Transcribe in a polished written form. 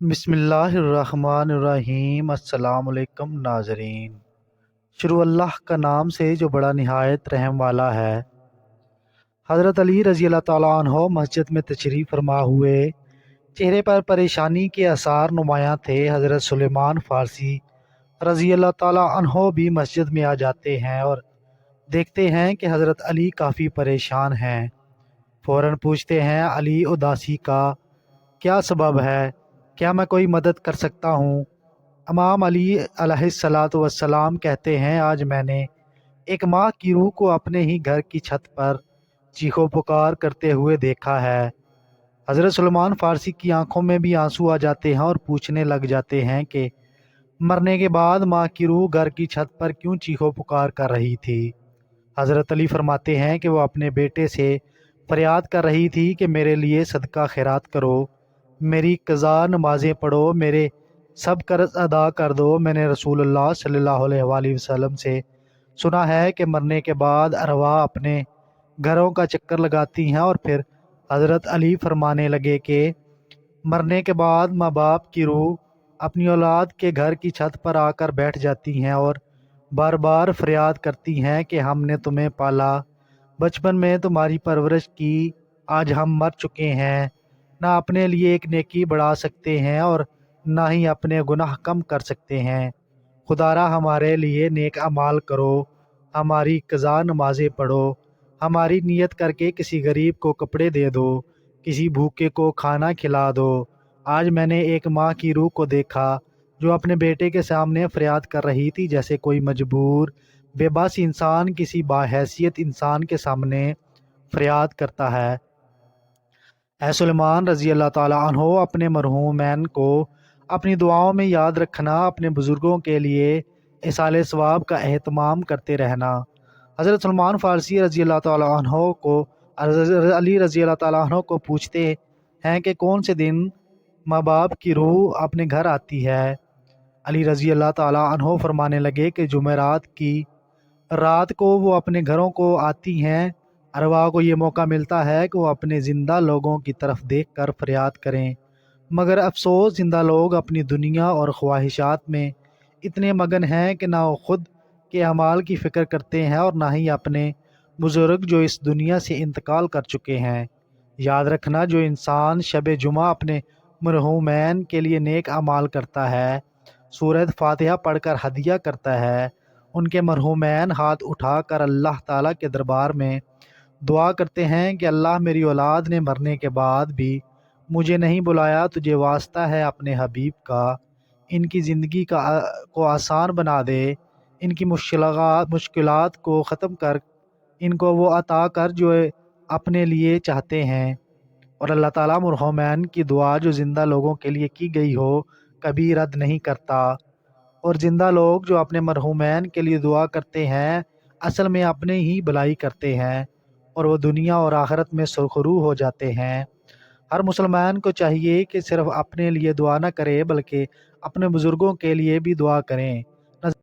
بسم اللہ الرحمن الرحیم۔ السلام علیکم ناظرین۔ شروع اللہ کا نام سے جو بڑا نہایت رحم والا ہے۔ حضرت علی رضی اللہ تعالیٰ عنہ مسجد میں تشریف فرما ہوئے، چہرے پر پریشانی کے آثار نمایاں تھے۔ حضرت سلیمان فارسی رضی اللہ تعالیٰ عنہ بھی مسجد میں آ جاتے ہیں اور دیکھتے ہیں کہ حضرت علی کافی پریشان ہیں۔ فوراً پوچھتے ہیں، علی اداسی کا کیا سبب ہے؟ کیا میں کوئی مدد کر سکتا ہوں؟ امام علی علیہ الصلاۃ والسلام کہتے ہیں، آج میں نے ایک ماں کی روح کو اپنے ہی گھر کی چھت پر چیخ و پکار کرتے ہوئے دیکھا ہے۔ حضرت سلیمان فارسی کی آنکھوں میں بھی آنسو آ جاتے ہیں اور پوچھنے لگ جاتے ہیں کہ مرنے کے بعد ماں کی روح گھر کی چھت پر کیوں چیخ و پکار کر رہی تھی؟ حضرت علی فرماتے ہیں کہ وہ اپنے بیٹے سے فریاد کر رہی تھی کہ میرے لیے صدقہ خیرات کرو، میری قضا نمازیں پڑھو، میرے سب قرض ادا کر دو۔ میں نے رسول اللہ صلی اللہ علیہ وآلہ وسلم سے سنا ہے کہ مرنے کے بعد ارواح اپنے گھروں کا چکر لگاتی ہیں، اور پھر حضرت علی فرمانے لگے کہ مرنے کے بعد ماں باپ کی روح اپنی اولاد کے گھر کی چھت پر آ کر بیٹھ جاتی ہیں اور بار بار فریاد کرتی ہیں کہ ہم نے تمہیں پالا، بچپن میں تمہاری پرورش کی، آج ہم مر چکے ہیں، نہ اپنے لیے ایک نیکی بڑھا سکتے ہیں اور نہ ہی اپنے گناہ کم کر سکتے ہیں۔ خدارا ہمارے لیے نیک اعمال کرو، ہماری قضا نمازیں پڑھو، ہماری نیت کر کے کسی غریب کو کپڑے دے دو، کسی بھوکے کو کھانا کھلا دو۔ آج میں نے ایک ماں کی روح کو دیکھا جو اپنے بیٹے کے سامنے فریاد کر رہی تھی، جیسے کوئی مجبور بے بس انسان کسی باحیثیت انسان کے سامنے فریاد کرتا ہے۔ اے سلیمان رضی اللہ تعالیٰ عنہ، اپنے مرحومین کو اپنی دعاؤں میں یاد رکھنا، اپنے بزرگوں کے لیے ایصال ثواب کا اہتمام کرتے رہنا۔ حضرت سلمان فارسی رضی اللہ تعالیٰ عنہ کو علی رضی اللہ تعالیٰ عنہ کو پوچھتے ہیں کہ کون سے دن ماں باپ کی روح اپنے گھر آتی ہے؟ علی رضی اللہ تعالیٰ عنہ فرمانے لگے کہ جمعرات کی رات کو وہ اپنے گھروں کو آتی ہیں۔ ارواح کو یہ موقع ملتا ہے کہ وہ اپنے زندہ لوگوں کی طرف دیکھ کر فریاد کریں، مگر افسوس زندہ لوگ اپنی دنیا اور خواہشات میں اتنے مگن ہیں کہ نہ وہ خود کے اعمال کی فکر کرتے ہیں اور نہ ہی اپنے بزرگ جو اس دنیا سے انتقال کر چکے ہیں۔ یاد رکھنا، جو انسان شب جمعہ اپنے مرحومین کے لیے نیک اعمال کرتا ہے، سورۃ فاتحہ پڑھ کر ہدیہ کرتا ہے، ان کے مرحومین ہاتھ اٹھا کر اللہ تعالیٰ کے دربار میں دعا کرتے ہیں کہ اللہ میری اولاد نے مرنے کے بعد بھی مجھے نہیں بلایا، تجھے واسطہ ہے اپنے حبیب کا، ان کی زندگی کو آسان بنا دے، ان کی مشکلات کو ختم کر، ان کو وہ عطا کر جو اپنے لیے چاہتے ہیں۔ اور اللہ تعالیٰ مرحومین کی دعا جو زندہ لوگوں کے لیے کی گئی ہو کبھی رد نہیں کرتا، اور زندہ لوگ جو اپنے مرحومین کے لیے دعا کرتے ہیں اصل میں اپنے ہی بھلائی کرتے ہیں، اور وہ دنیا اور آخرت میں سرخرو ہو جاتے ہیں۔ ہر مسلمان کو چاہیے کہ صرف اپنے لیے دعا نہ کرے بلکہ اپنے بزرگوں کے لیے بھی دعا کریں۔